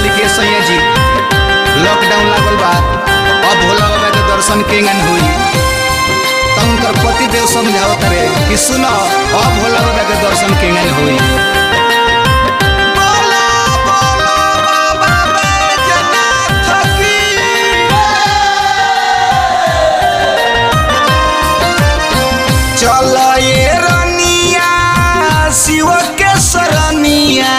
कहली के सैया जी लॉकडाउन लागल बा, अब भोला बाबा के दर्शन केंगन हुई। तब उनकर पति देव समझावत रहे कि सुनो अब भोला बाबा के दर्शन केंगन हुई। चल ये रनिया शिव के सरनिया,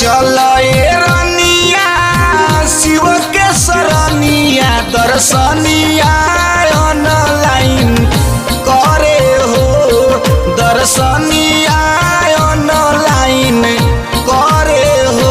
चल ये रनिया शिव के सरनिया, दर्शनिया ऑनलाइन करे हो, दर्शनिया ऑनलाइन करे हो।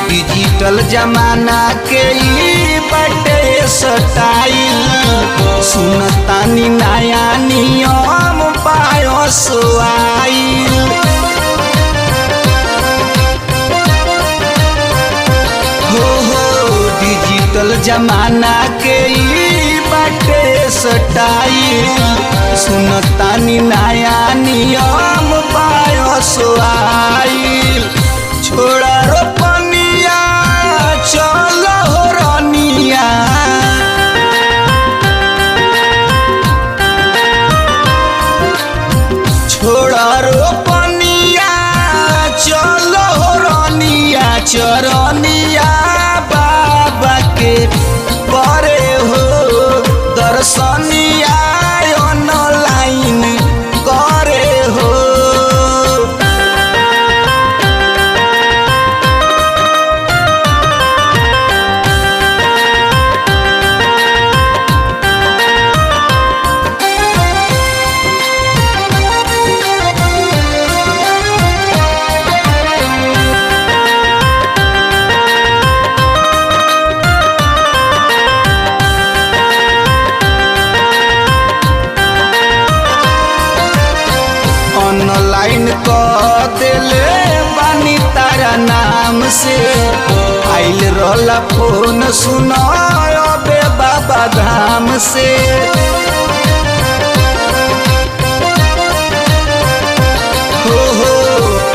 डिजिटल जमाना के ई बटे स्टाइल, सुनतानी नया नियम बायस आइल। हो डिजिटल जमाना के ई बटे स्टाइल, सुनतानी नया नियम बायस आइल। छोड़ा रोपनिया चल हो रनिया, छोड़ा रोपनिया चल हो रनिया, चरनिया बाबा के परे हो, दर्शनिया ऑनलाइन करे हो। ऑनलाइन कर दिले बानी तारा नाम से, आइल रहला फोन सुनो अबे बाबा धाम से। हो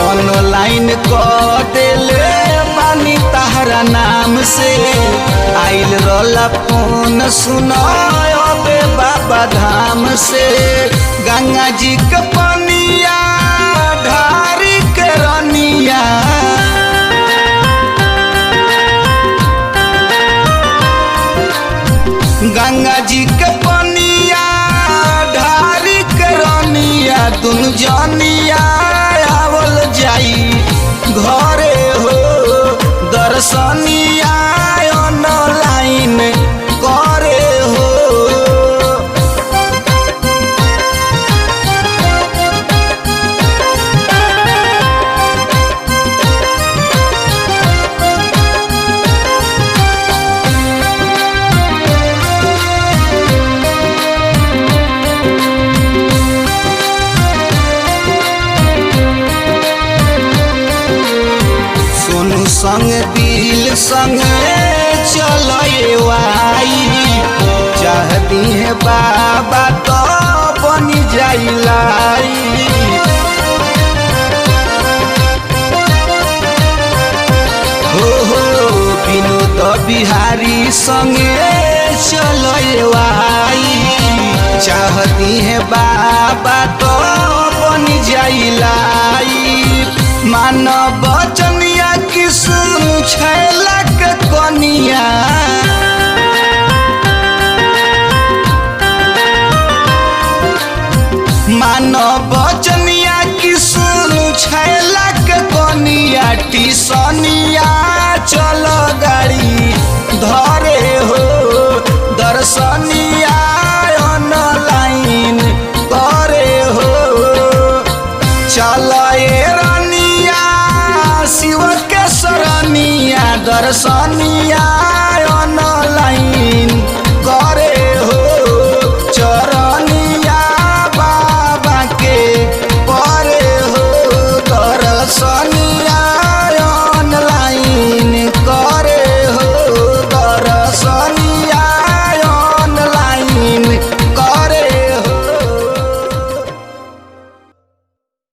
ऑनलाइन कर दिले बानी तारा नाम से, आइल रहला फोन सुनो अबे बाबा धाम से। गंगा जी के पनिया ढारी के रनिया, गंगा जी के पनिया ढारी के रनिया, दुनु जनिया आवल जाई घरे हो, दर्शनिया ऑनलाइन करे हो। सोनू संग दिल संग चले वाई, चाहती है बाबा तो बनी जाइलाई। हो विनोद बिहारी संगे चले वाई, चाहती है बाबा तो बनी जाइलाई। मानव वचनिया की सुन छैला के कनिया, मानव वचनिया की सुन छैला के कनिया, टीसनिया चल गाड़ी धरे हो, दर्शनिया ऑनलाइन करे हो। चल ये रनिया शिव के सरनिया दर्शनिया